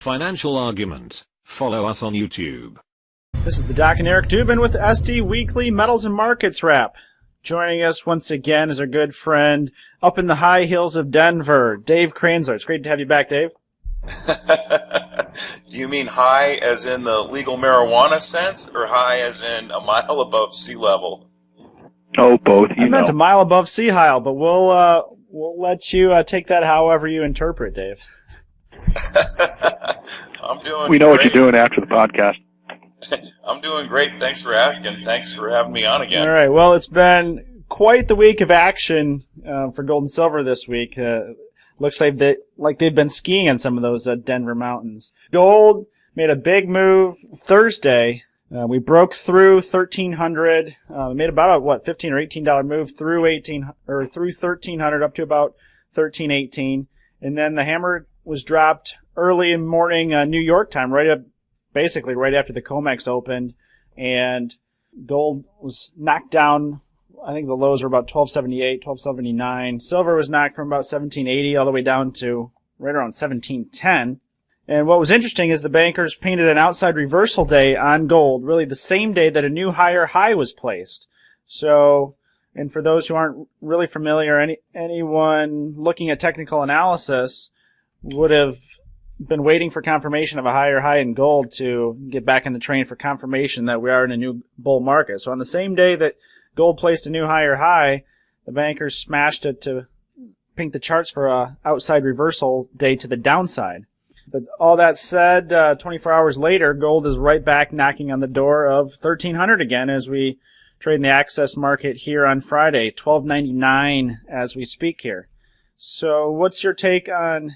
Financial Argument. Follow us on YouTube. This is the Doc and Eric Dubin with the SD Weekly Metals and Markets Wrap. Joining us once again is our good friend up in the high hills of Denver, Dave Kranzler. It's great to have you back, Dave. Do you mean high as in the legal marijuana sense, or high as in a mile above sea level? Oh, both. I meant a mile above sea level, but we'll let you take that however you interpret, Dave. I'm doing. We know great. what you're doing after the podcast. I'm doing great. Thanks for asking. Thanks for having me on again. All right. Well, it's been quite the week of action for gold and silver this week. Looks like they've been skiing in some of those Denver mountains. Gold made a big move Thursday. We broke through 1,300. Made about a $15 or $18 move through 1,300 up to about 1,318, and then the hammer was dropped early in morning New York time, basically right after the COMEX opened, and gold was knocked down. I think the lows were about 1278, 1279. Silver was knocked from about 1780 all the way down to right around 1710. And what was interesting is the bankers painted an outside reversal day on gold, really the same day that a new higher high was placed. So, and for those who aren't really familiar, anyone looking at technical analysis would have been waiting for confirmation of a higher high in gold to get back in the train for confirmation that we are in a new bull market. So on the same day that gold placed a new higher high, the bankers smashed it to paint the charts for a outside reversal day to the downside. But all that said, 24 hours later, gold is right back knocking on the door of 1,300 again as we trade in the access market here on Friday, $12.99 as we speak here. So what's your take on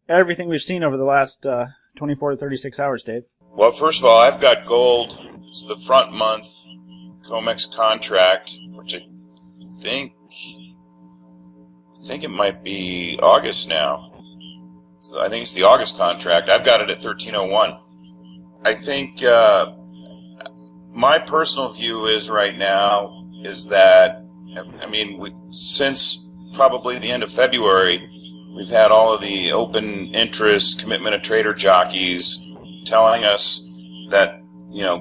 everything we've seen over the last 24 to 36 hours, Dave? Well, first of all, I've got gold. It's the front month COMEX contract, which I think it might be August now. So I think it's the August contract. I've got it at 1301. I think my personal view is right now is that, since probably the end of February, we've had all of the open interest commitment of trader jockeys telling us that,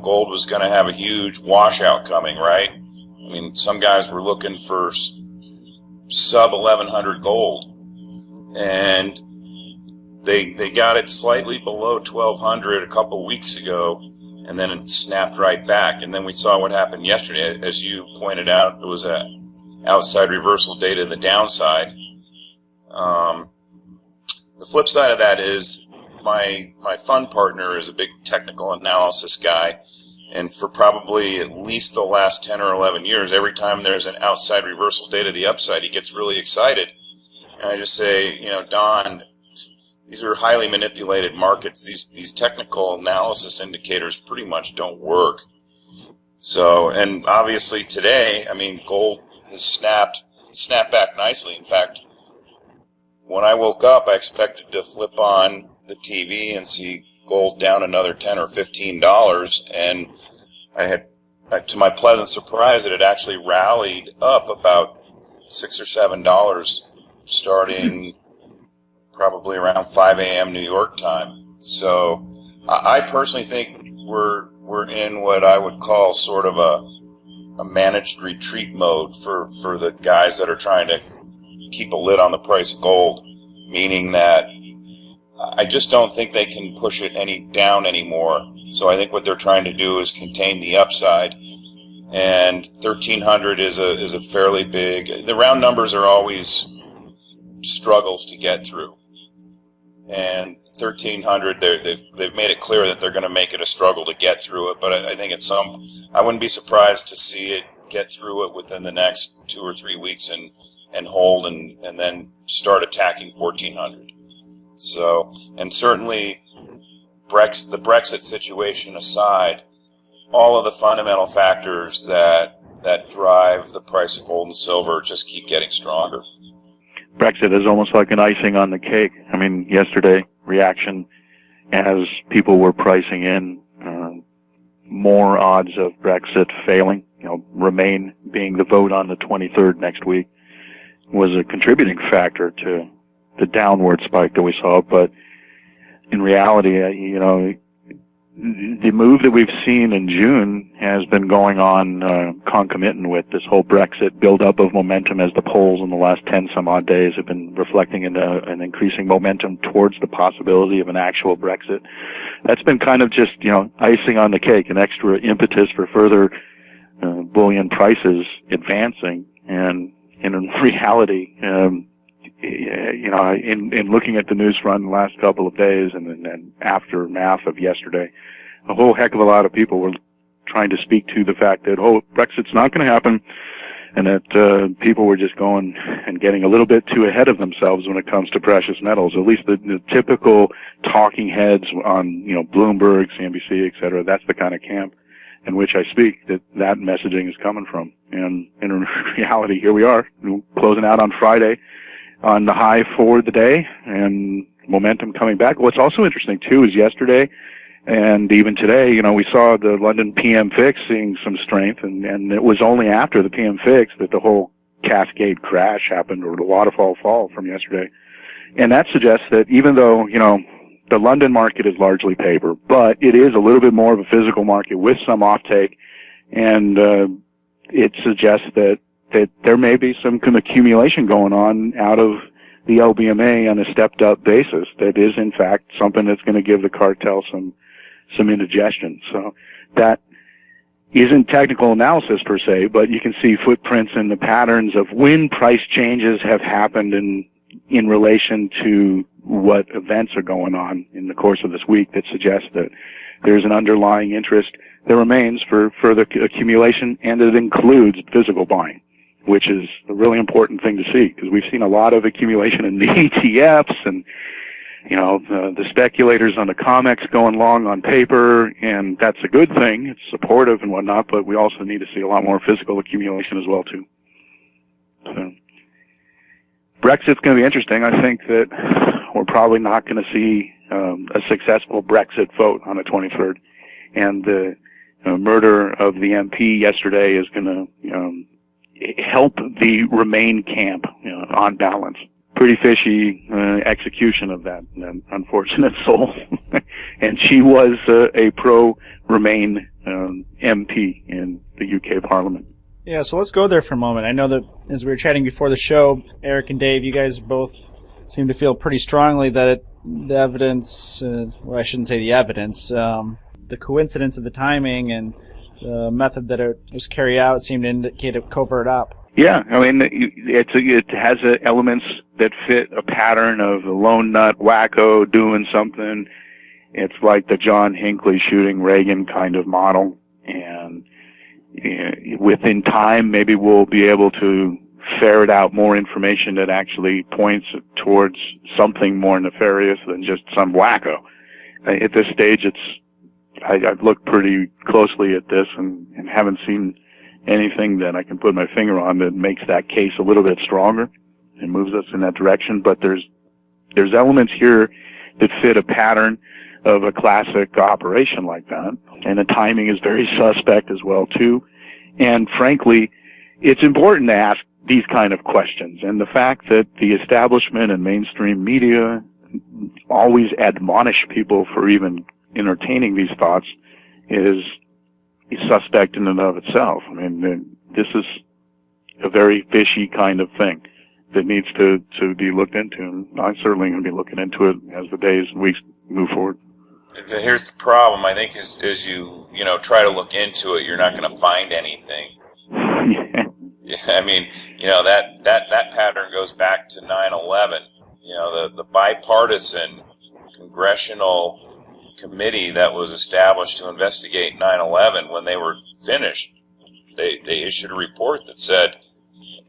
gold was going to have a huge washout coming, right? I mean, some guys were looking for sub 1,100 gold, and they got it slightly below 1,200 a couple weeks ago, and then it snapped right back. And then we saw what happened yesterday. As you pointed out, it was a outside reversal day to the downside. The flip side of that is my fund partner is a big technical analysis guy, and for probably at least the last 10 or 11 years, every time there's an outside reversal day to the upside, he gets really excited. And I just say, Don, these are highly manipulated markets. These technical analysis indicators pretty much don't work. So, and obviously today, gold has snapped back nicely. In fact, when I woke up, I expected to flip on the TV and see gold down another $10 or $15, and I had, to my pleasant surprise, it had actually rallied up about $6 or $7 starting probably around 5 a.m. New York time. So I personally think we're in what I would call sort of a managed retreat mode for the guys that are trying to keep a lid on the price of gold, meaning that I just don't think they can push it down anymore. So I think what they're trying to do is contain the upside. And 1,300 is a fairly big. The round numbers are always struggles to get through. And 1,300, they've made it clear that they're going to make it a struggle to get through it. But I think I wouldn't be surprised to see it get through it within the next 2 or 3 weeks and hold and then start attacking 1,400. So, and certainly the Brexit situation aside, all of the fundamental factors that drive the price of gold and silver just keep getting stronger. Brexit is almost like an icing on the cake. Yesterday, reaction as people were pricing in more odds of Brexit failing, Remain being the vote on the 23rd next week, was a contributing factor to the downward spike that we saw. But in reality, the move that we've seen in June has been going on concomitant with this whole Brexit build-up of momentum, as the polls in the last 10 some odd days have been reflecting an increasing momentum towards the possibility of an actual Brexit. That's been kind of just, icing on the cake, an extra impetus for further bullion prices advancing. And in reality, in looking at the news front the last couple of days and aftermath of yesterday, a whole heck of a lot of people were trying to speak to the fact that, Brexit's not going to happen, and that people were just going and getting a little bit too ahead of themselves when it comes to precious metals. At least the typical talking heads on, Bloomberg, CNBC, et cetera, that's the kind of camp in which I speak that messaging is coming from. And in reality, here we are, closing out on Friday on the high for the day, and momentum coming back. What's also interesting, too, is yesterday and even today, we saw the London PM fix seeing some strength, and it was only after the PM fix that the whole cascade crash happened, or the waterfall fall from yesterday. And that suggests that even though, the London market is largely paper, but it is a little bit more of a physical market with some offtake, and it suggests that there may be some accumulation going on out of the LBMA on a stepped-up basis. That is, in fact, something that's going to give the cartel some indigestion. So that isn't technical analysis per se, but you can see footprints in the patterns of when price changes have happened in relation to what events are going on in the course of this week that suggests that there's an underlying interest that remains for further accumulation, and it includes physical buying, which is a really important thing to see, because we've seen a lot of accumulation in the ETFs and, the speculators on the COMEX going long on paper, and that's a good thing. It's supportive and whatnot, but we also need to see a lot more physical accumulation as well, too. So, Brexit's going to be interesting. I think that we're probably not going to see a successful Brexit vote on the 23rd, and the murder of the MP yesterday is going to help the Remain camp on balance. Pretty fishy execution of that unfortunate soul. And she was a pro-Remain MP in the UK Parliament. Yeah, so let's go there for a moment. I know that as we were chatting before the show, Eric and Dave, you guys both seem to feel pretty strongly that the evidence, I shouldn't say the evidence, the coincidence of the timing and the method that it was carried out seemed to indicate a covert op. Yeah, I mean, it has elements that fit a pattern of the lone nut wacko doing something. It's like the John Hinckley shooting Reagan kind of model. And within time, maybe we'll be able to ferret out more information that actually points towards something more nefarious than just some wacko. At this stage, I've looked pretty closely at this and haven't seen anything that I can put my finger on that makes that case a little bit stronger and moves us in that direction. But there's elements here that fit a pattern of a classic operation like that. And the timing is very suspect as well, too. And frankly, it's important to ask these kind of questions. And the fact that the establishment and mainstream media always admonish people for even entertaining these thoughts is suspect in and of itself. I mean, this is a very fishy kind of thing that needs to be looked into. And I'm certainly going to be looking into it as the days and weeks move forward. Here's the problem, I think, is you try to look into it, you're not going to find anything. Yeah, I mean, that pattern goes back to 9/11. The bipartisan congressional committee that was established to investigate 9/11, when they were finished, they issued a report that said,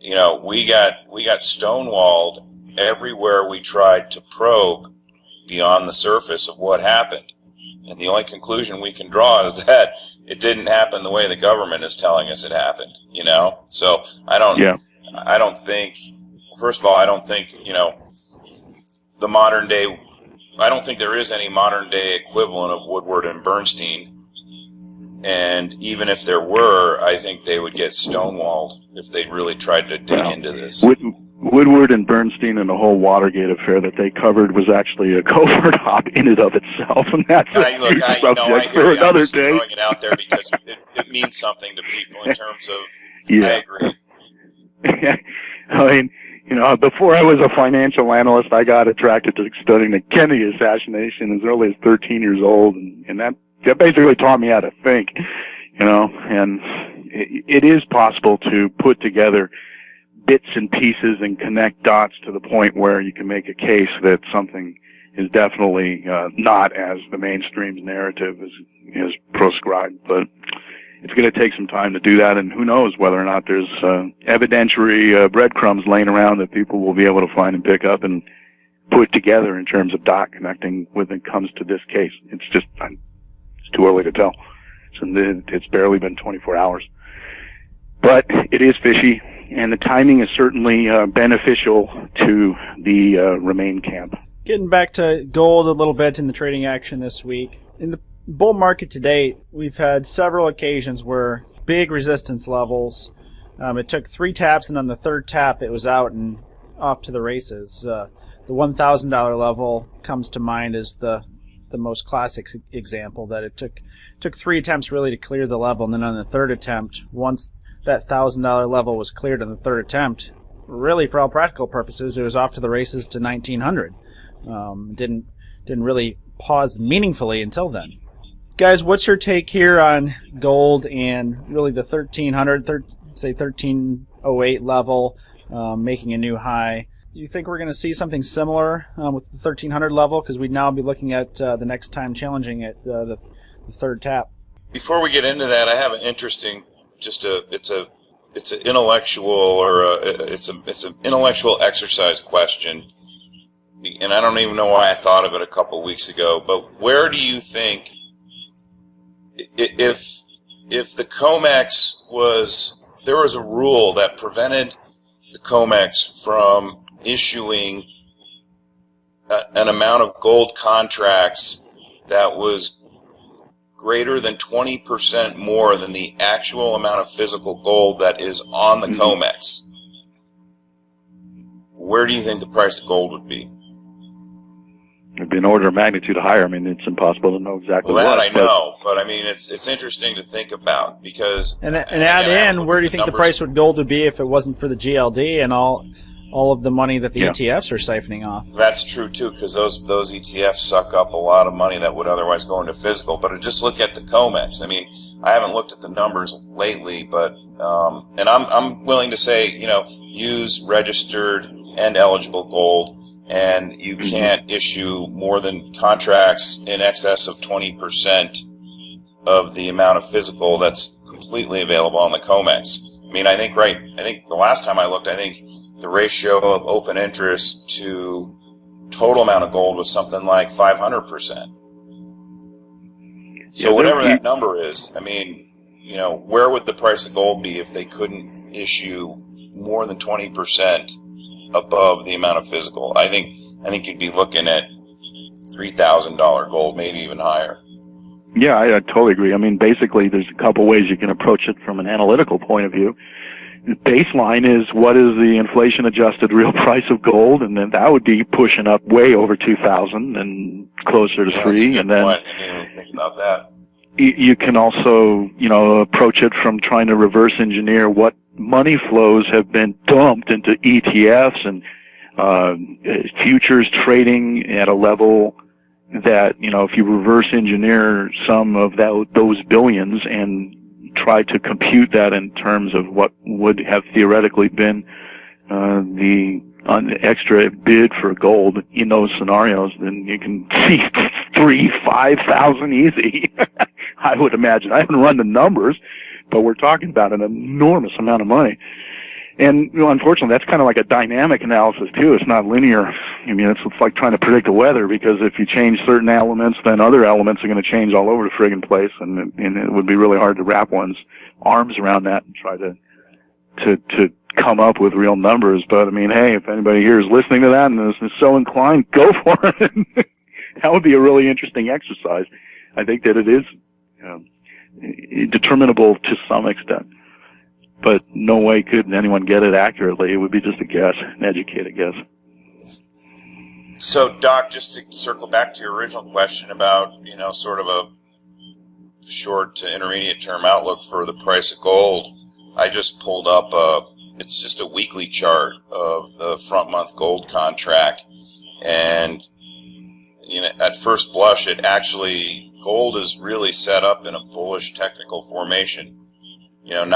we got stonewalled everywhere we tried to probe beyond the surface of what happened. And the only conclusion we can draw is that it didn't happen the way the government is telling us it happened, So I don't think, first of all, I don't think, the modern day, I don't think there is any modern day equivalent of Woodward and Bernstein. And even if there were, I think they would get stonewalled if they really tried to dig into this. Woodward and Bernstein and the whole Watergate affair that they covered was actually a covert op in and of itself, and that's I subject hear for you. I'm another just day. throwing it out there because it means something to people in terms of. Yeah. I agree. I mean, before I was a financial analyst, I got attracted to studying the Kennedy assassination as early as 13 years old, and that basically taught me how to think, and it is possible to put together bits and pieces and connect dots to the point where you can make a case that something is definitely not as the mainstream narrative is proscribed, but it's going to take some time to do that, and who knows whether or not there's evidentiary breadcrumbs laying around that people will be able to find and pick up and put together in terms of dot connecting when it comes to this case. It's too early to tell. It's barely been 24 hours. But it is fishy, and the timing is certainly beneficial to the Remain camp. Getting back to gold a little bit in the trading action this week. In the bull market to date, we've had several occasions where big resistance levels. It took 3 taps, and on the 3rd tap, it was out and off to the races. The $1,000 level comes to mind as the most classic example, that it took 3 attempts really to clear the level, and then on the 3rd attempt, once that $1,000 level was cleared on the 3rd attempt, really for all practical purposes, it was off to the races to 1900. Didn't really pause meaningfully until then. Guys, what's your take here on gold and really the 1308 level making a new high? Do you think we're going to see something similar with the 1300 level? Because we'd now be looking at the next time challenging it, the 3rd tap. Before we get into that, I have an interesting, it's an intellectual or it's an intellectual exercise question, and I don't even know why I thought of it a couple weeks ago. But where do you think, if the COMEX if there was a rule that prevented the COMEX from issuing an amount of gold contracts that was greater than 20% more than the actual amount of physical gold that is on the COMEX, where do you think the price of gold would be? It'd be an order of magnitude higher. I mean, it's impossible to know exactly well, that what. I know, but I mean, it's interesting to think about because. And add in, where do you think the price of gold would be if it wasn't for the GLD and all of the money that the ETFs are siphoning off? That's true too, because those ETFs suck up a lot of money that would otherwise go into physical. But just look at the COMEX. I mean, I haven't looked at the numbers lately, but and I'm willing to say, use registered and eligible gold. And you can't issue more than contracts in excess of 20% of the amount of physical that's completely available on the COMEX. I mean, I think the last time I looked, I think the ratio of open interest to total amount of gold was something like 500%. So whatever that number is, I mean, where would the price of gold be if they couldn't issue more than 20% above the amount of physical? I think you'd be looking at $3,000 gold, maybe even higher. Yeah, I totally agree. I mean, basically, there's a couple ways you can approach it from an analytical point of view. The baseline is, what is the inflation-adjusted real price of gold, and then that would be pushing up way over 2,000 and closer to 3. And then point. I didn't even think about that. You can also, approach it from trying to reverse engineer what money flows have been dumped into ETFs and futures trading at a level that, if you reverse engineer some of those billions and try to compute that in terms of what would have theoretically been the extra bid for gold in those scenarios, then you can see 3,000-5,000 easy. I would imagine. I haven't run the numbers, but we're talking about an enormous amount of money. And, unfortunately, that's kind of like a dynamic analysis, too. It's not linear. I mean, it's like trying to predict the weather, because if you change certain elements, then other elements are going to change all over the friggin' place, and it would be really hard to wrap one's arms around that and try to come up with real numbers. But, I mean, hey, if anybody here is listening to that and is so inclined, go for it. That would be a really interesting exercise. I think that it is determinable to some extent. but no way could anyone get it accurately. It would be just a guess, an educated guess. So, Doc, just to circle back to your original question about, sort of a short to intermediate term outlook for the price of gold, I just pulled up it's just a weekly chart of the front month gold contract, and at first blush, gold is really set up in a bullish technical formation. It's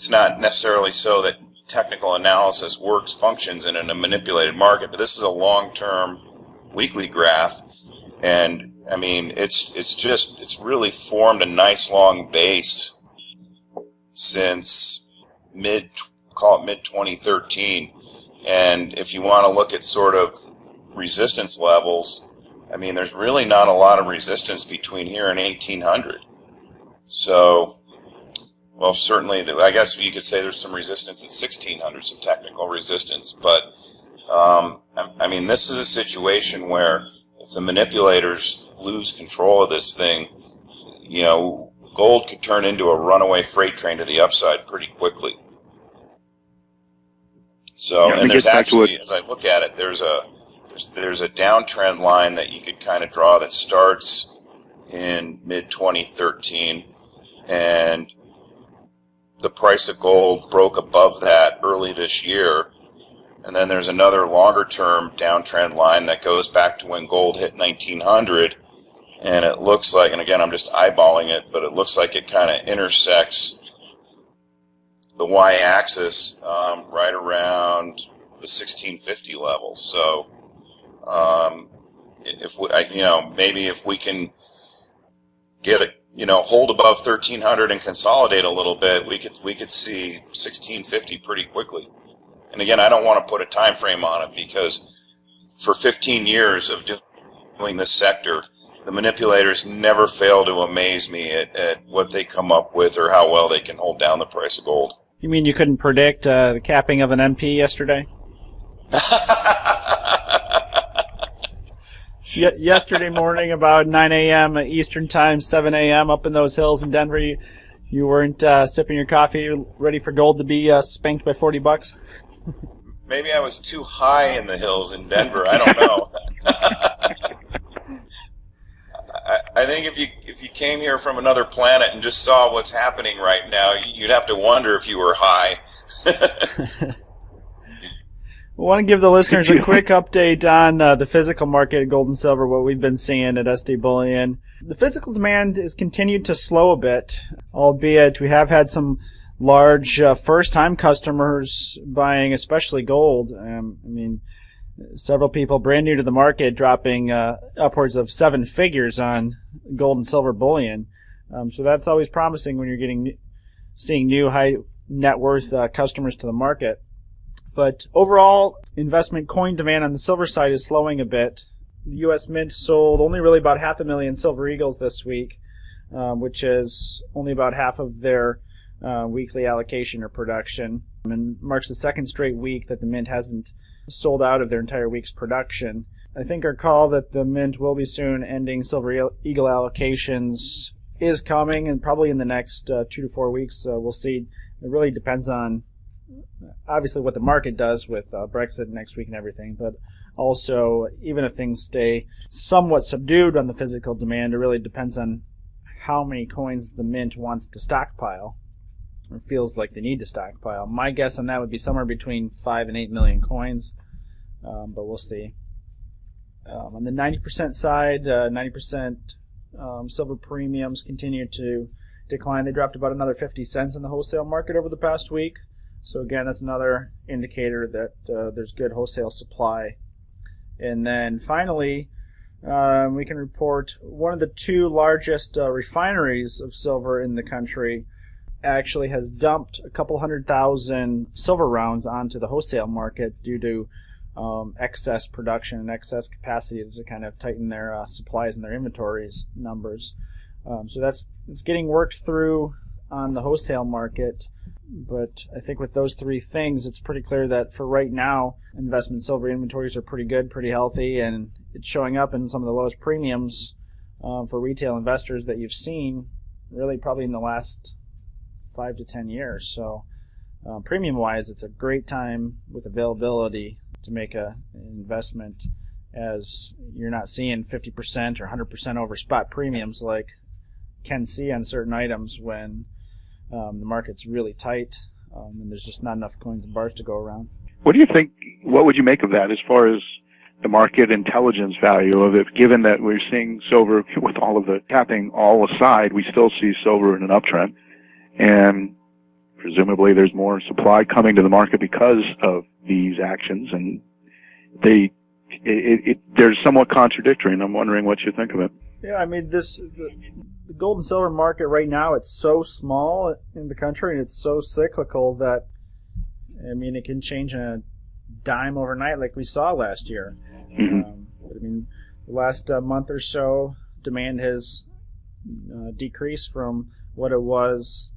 not necessarily so that technical analysis functions in a manipulated market, but this is a long-term weekly graph, and I mean, it's really formed a nice long base since mid 2013. And if you want to look at sort of resistance levels, I mean, there's really not a lot of resistance between here and 1800. So, well, certainly, I guess you could say there's some resistance at 1600, some technical resistance. But, I mean, this is a situation where if the manipulators lose control of this thing, gold could turn into a runaway freight train to the upside pretty quickly. So, and there's actually, as I look at it, there's a downtrend line that you could kind of draw that starts in mid 2013, and the price of gold broke above that early this year. And then there's another longer term downtrend line that goes back to when gold hit 1900. And it looks like, and again, I'm just eyeballing it, but it looks like it kind of intersects the y-axis right around the 1650 level. So, maybe if we can get it, hold above 1300 and consolidate a little bit, we could see 1650 pretty quickly. And again, I don't want to put a time frame on it because for 15 years of doing this sector, the manipulators never fail to amaze me at what they come up with or how well they can hold down the price of gold. You mean you couldn't predict the capping of an MP yesterday? Yesterday morning about 9 a.m. Eastern Time, 7 a.m. up in those hills in Denver, you weren't sipping your coffee, ready for gold to be spanked by $40? Maybe I was too high in the hills in Denver. I don't know. I think if you came here from another planet and just saw what's happening right now, you'd have to wonder if you were high. I want to give the listeners a quick update on the physical market of gold and silver, what we've been seeing at SD Bullion. The physical demand has continued to slow a bit, albeit we have had some large first-time customers buying especially gold. Several people brand new to the market dropping upwards of 7 figures on gold and silver bullion. So that's always promising when you're seeing new high net worth customers to the market. But overall, investment coin demand on the silver side is slowing a bit. The U.S. Mint sold only really about 500,000 Silver Eagles this week, which is only about half of their weekly allocation or production, and marks the second straight week that the Mint hasn't sold out of their entire week's production. I think our call that the Mint will be soon ending Silver Eagle allocations is coming, and probably in the next 2 to 4 weeks. We'll see. It really depends on, obviously, what the market does with Brexit next week and everything, but also, even if things stay somewhat subdued on the physical demand, it really depends on how many coins the Mint wants to stockpile, or feels like they need to stockpile. My guess on that would be somewhere between 5 and 8 million coins, but we'll see. On the 90% side, 90% silver premiums continue to decline. They dropped about another 50 cents in the wholesale market over the past week. So again, that's another indicator that there's good wholesale supply. And then finally, we can report one of the 2 largest refineries of silver in the country actually has dumped a couple 100,000 silver rounds onto the wholesale market due to excess production and excess capacity to kind of tighten their supplies and their inventories numbers. So it's getting worked through on the wholesale market. But I think with those 3 things, it's pretty clear that for right now, investment silver inventories are pretty good, pretty healthy, and it's showing up in some of the lowest premiums for retail investors that you've seen, really probably in the last 5 to 10 years. So premium-wise, it's a great time with availability to make an investment, as you're not seeing 50% or 100% over spot premiums like can see on certain items when the market's really tight and there's just not enough coins and bars to go around. What do you think, what would you make of that as far as the market intelligence value of it, given that we're seeing silver, with all of the capping all aside, we still see silver in an uptrend, and presumably there's more supply coming to the market because of these actions, and they're somewhat contradictory, and I'm wondering what you think of it. Yeah, I mean, the gold and silver market right now, it's so small in the country and it's so cyclical that, I mean, it can change in a dime overnight like we saw last year. But I mean, the last month or so, demand has decreased from what it was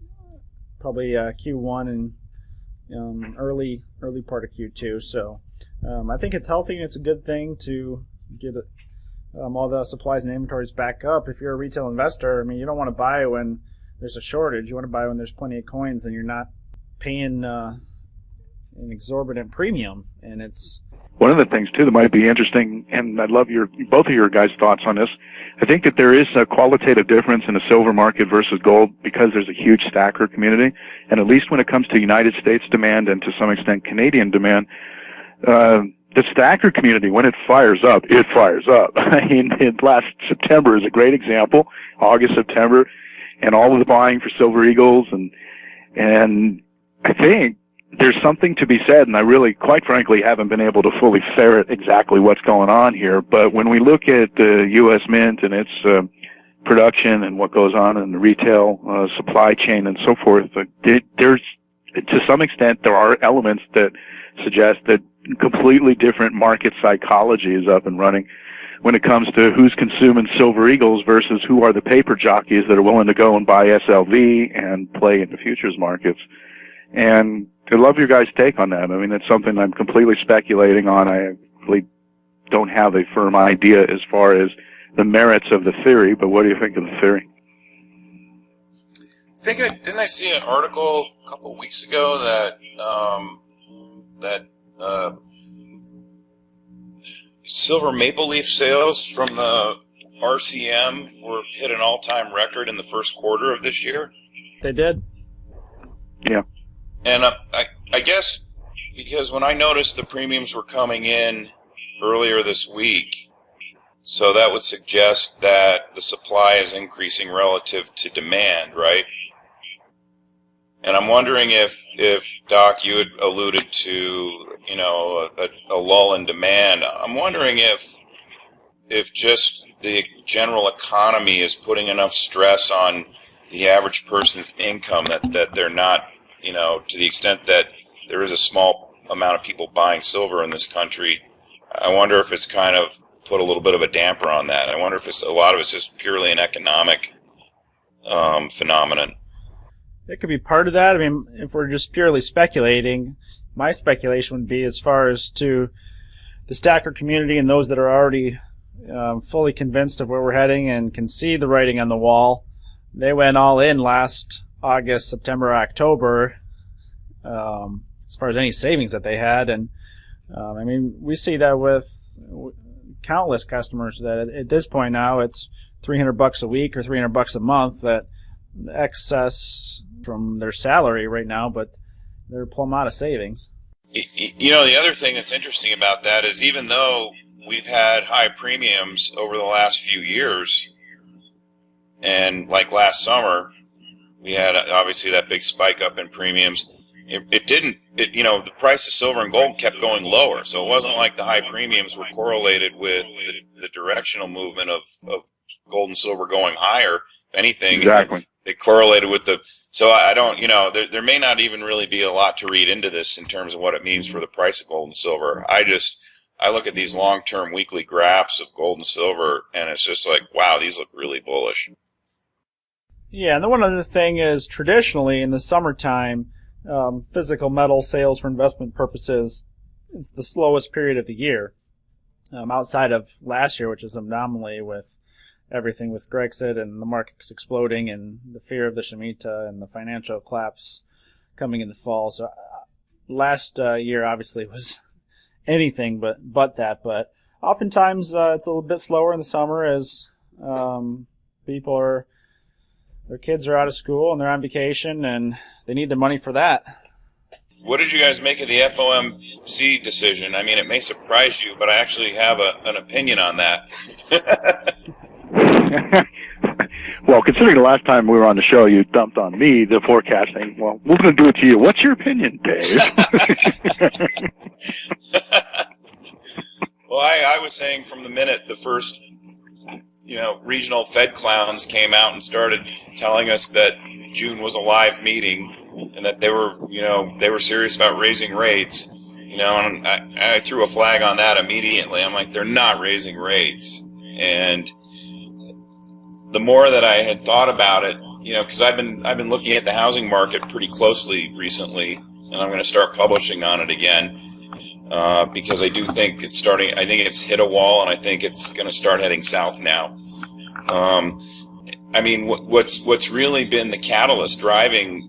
probably Q1 and early part of Q2. So I think it's healthy and it's a good thing to get all the supplies and inventories back up. If you're a retail investor, I mean, you don't want to buy when there's a shortage. You want to buy when there's plenty of coins and you're not paying an exorbitant premium. And it's one of the things too that might be interesting, and I'd love both of your guys' thoughts on this. I think that there is a qualitative difference in the silver market versus gold because there's a huge stacker community, and at least when it comes to United States demand and to some extent Canadian demand, the stacker community, when it fires up, it fires up. I mean, last September is a great example, August, September, and all of the buying for Silver Eagles, and I think there's something to be said, and I really, quite frankly, haven't been able to fully ferret exactly what's going on here, but when we look at the U.S. Mint and its production and what goes on in the retail supply chain and so forth, there's, to some extent, there are elements that suggest that completely different market psychology is up and running when it comes to who's consuming Silver Eagles versus who are the paper jockeys that are willing to go and buy SLV and play in the futures markets. And I'd love your guys' take on that. I mean, it's something I'm completely speculating on. I really don't have a firm idea as far as the merits of the theory, but what do you think of the theory? Didn't I see an article a couple of weeks ago that silver maple leaf sales from the RCM hit an all-time record in the first quarter of this year? They did. Yeah. And I guess because when I noticed the premiums were coming in earlier this week, so that would suggest that the supply is increasing relative to demand, right? And I'm wondering if Doc, you had alluded to, you know, a lull in demand. I'm wondering if just the general economy is putting enough stress on the average person's income that they're not, you know, to the extent that there is a small amount of people buying silver in this country. I wonder if it's kind of put a little bit of a damper on that. I wonder if a lot of it's just purely an economic phenomenon. It could be part of that. I mean, if we're just purely speculating, my speculation would be as far as to the stacker community and those that are already fully convinced of where we're heading and can see the writing on the wall. They went all in last August, September, October, as far as any savings that they had. And, I mean, we see that with countless customers that at this point now it's $300 a week or $300 a month that excess from their salary right now, but they're plumb out of savings. You know, the other thing that's interesting about that is even though we've had high premiums over the last few years, and like last summer, we had obviously that big spike up in premiums. You know, the price of silver and gold kept going lower, so it wasn't like the high premiums were correlated with the directional movement of gold and silver going higher. If anything, exactly. They correlated with so I don't, you know, there may not even really be a lot to read into this in terms of what it means for the price of gold and silver. I look at these long-term weekly graphs of gold and silver, and it's just like, wow, these look really bullish. Yeah, and the one other thing is traditionally in the summertime, physical metal sales for investment purposes, it's the slowest period of the year, outside of last year, which is an anomaly with everything with Brexit and the markets exploding and the fear of the Shemitah and the financial collapse coming in the fall. So last year obviously was anything but that. But oftentimes it's a little bit slower in the summer as their kids are out of school and they're on vacation and they need the money for that. What did you guys make of the FOMC decision? I mean, it may surprise you, but I actually have an opinion on that. Well, considering the last time we were on the show, you dumped on me the forecasting. Well, we're going to do it to you. What's your opinion, Dave? Well, I was saying from the minute the first, regional Fed clowns came out and started telling us that June was a live meeting and that they were serious about raising rates, and I threw a flag on that immediately. I'm like, they're not raising rates. And the more that I had thought about it, because I've been looking at the housing market pretty closely recently, and I'm going to start publishing on it again. Because I do think it's starting. I think it's hit a wall, and I think it's going to start heading south now. I mean, what's really been the catalyst driving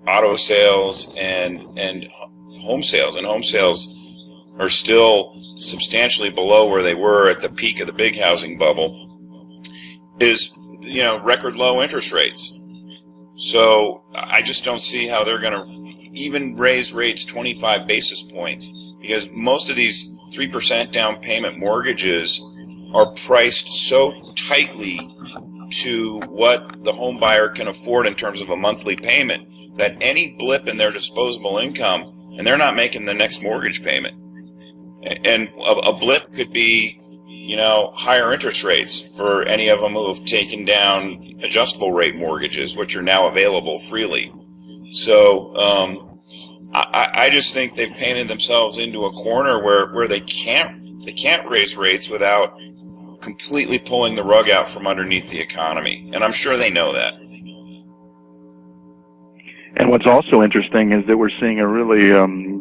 auto sales and home sales, and home sales are still substantially below where they were at the peak of the big housing bubble, is record low interest rates. So I just don't see how they're going to even raise rates 25 basis points. Because most of these 3% down payment mortgages are priced so tightly to what the home buyer can afford in terms of a monthly payment that any blip in their disposable income, and they're not making the next mortgage payment. And a blip could be, higher interest rates for any of them who have taken down adjustable rate mortgages, which are now available freely. So, I just think they've painted themselves into a corner where they can't raise rates without completely pulling the rug out from underneath the economy, and I'm sure they know that. And what's also interesting is that we're seeing a really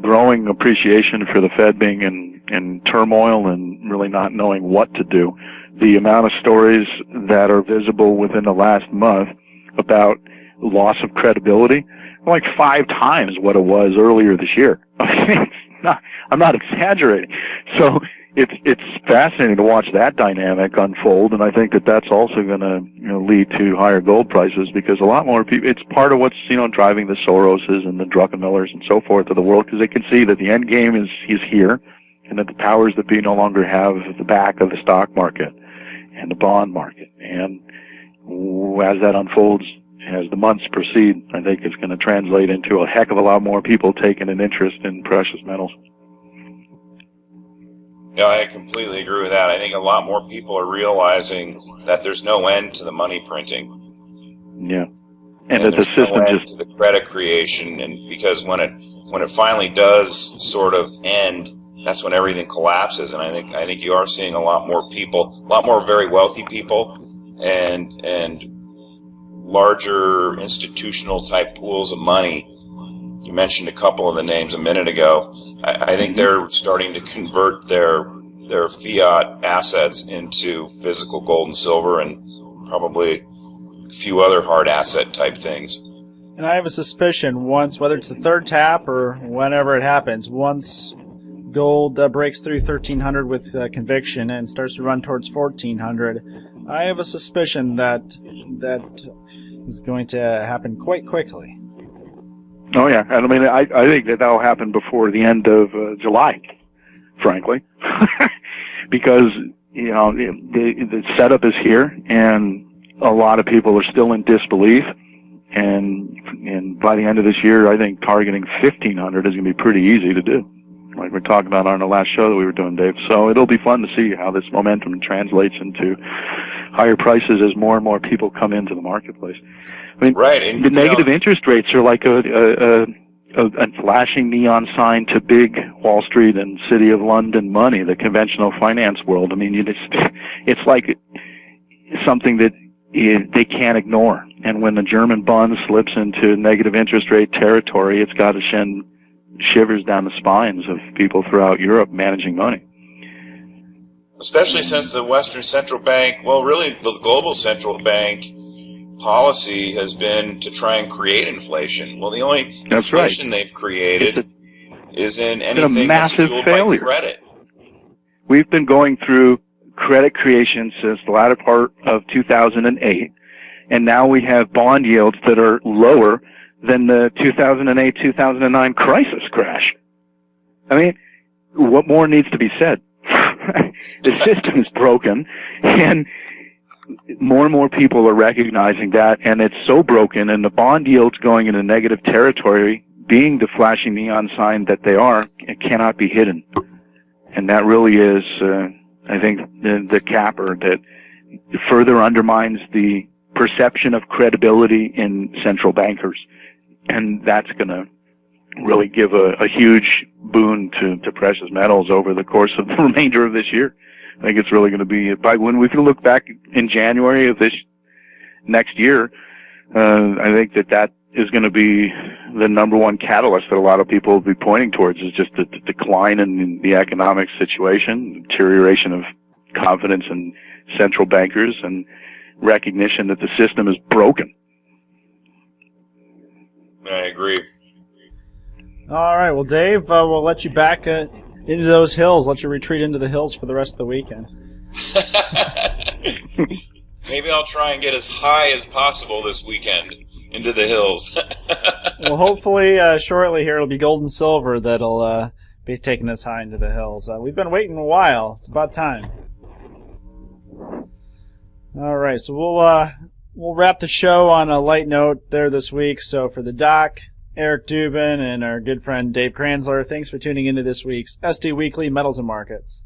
growing appreciation for the Fed being in turmoil and really not knowing what to do. The amount of stories that are visible within the last month about loss of credibility, like 5 times what it was earlier this year. I'm not exaggerating. So it's fascinating to watch that dynamic unfold, and I think that that's also going to lead to higher gold prices, because a lot more people. It's part of what's driving the Soroses and the Druckenmillers and so forth of the world, because they can see that the end game is here, and that the powers that be no longer have the back of the stock market and the bond market. And as that unfolds, as the months proceed, I think it's going to translate into a heck of a lot more people taking an interest in precious metals. Yeah, I completely agree with that. I think a lot more people are realizing that there's no end to the money printing. Yeah, and that the there's system no end to the credit creation, and because when it finally does sort of end, that's when everything collapses. And I think you are seeing a lot more people, a lot more very wealthy people, and larger institutional type pools of money. You mentioned a couple of the names a minute ago. I think they're starting to convert their fiat assets into physical gold and silver, and probably a few other hard asset type things. And I have a suspicion once, whether it's the third tap or whenever it happens, once gold breaks through 1,300 with conviction and starts to run towards 1,400, I have a suspicion that is going to happen quite quickly. Oh yeah, and I mean, I think that'll happen before the end of July, frankly, because the setup is here, and a lot of people are still in disbelief, and by the end of this year, I think targeting 1,500 is going to be pretty easy to do, like we're talking about on the last show that we were doing, Dave. So it'll be fun to see how this momentum translates into higher prices as more and more people come into the marketplace. I mean, right, and the negative interest rates are like a flashing neon sign to big Wall Street and City of London money, the conventional finance world. I mean, it's like something that they can't ignore. And when the German bond slips into negative interest rate territory, it's got to send shivers down the spines of people throughout Europe managing money. especially since the Western Central Bank, well, really the global central bank policy has been to try and create inflation. Well, the only inflation they've created is in anything that's fueled by credit. We've been going through credit creation since the latter part of 2008, and now we have bond yields that are lower than the 2008-2009 crisis crash. I mean, what more needs to be said? The system is broken, and more and more people are recognizing that, and it's so broken, and the bond yields going into negative territory, being the flashing neon sign that they are, it cannot be hidden. And that really is, I think, the capper that further undermines the perception of credibility in central bankers. And that's going to really give a huge boon to precious metals over the course of the remainder of this year. I think it's really going to be, by when we can look back in January of this next year, I think that is going to be the number one catalyst that a lot of people will be pointing towards, is just the decline in the economic situation, deterioration of confidence in central bankers, and recognition that the system is broken. I agree. All right, well, Dave, we'll let you back into those hills, let you retreat into the hills for the rest of the weekend. Maybe I'll try and get as high as possible this weekend into the hills. Well, hopefully shortly here it'll be gold and silver that'll be taking us high into the hills. We've been waiting a while. It's about time. All right, so we'll wrap the show on a light note there this week. So for the Doc, Eric Dubin, and our good friend Dave Kranzler, thanks for tuning into this week's SD Weekly Metals and Markets.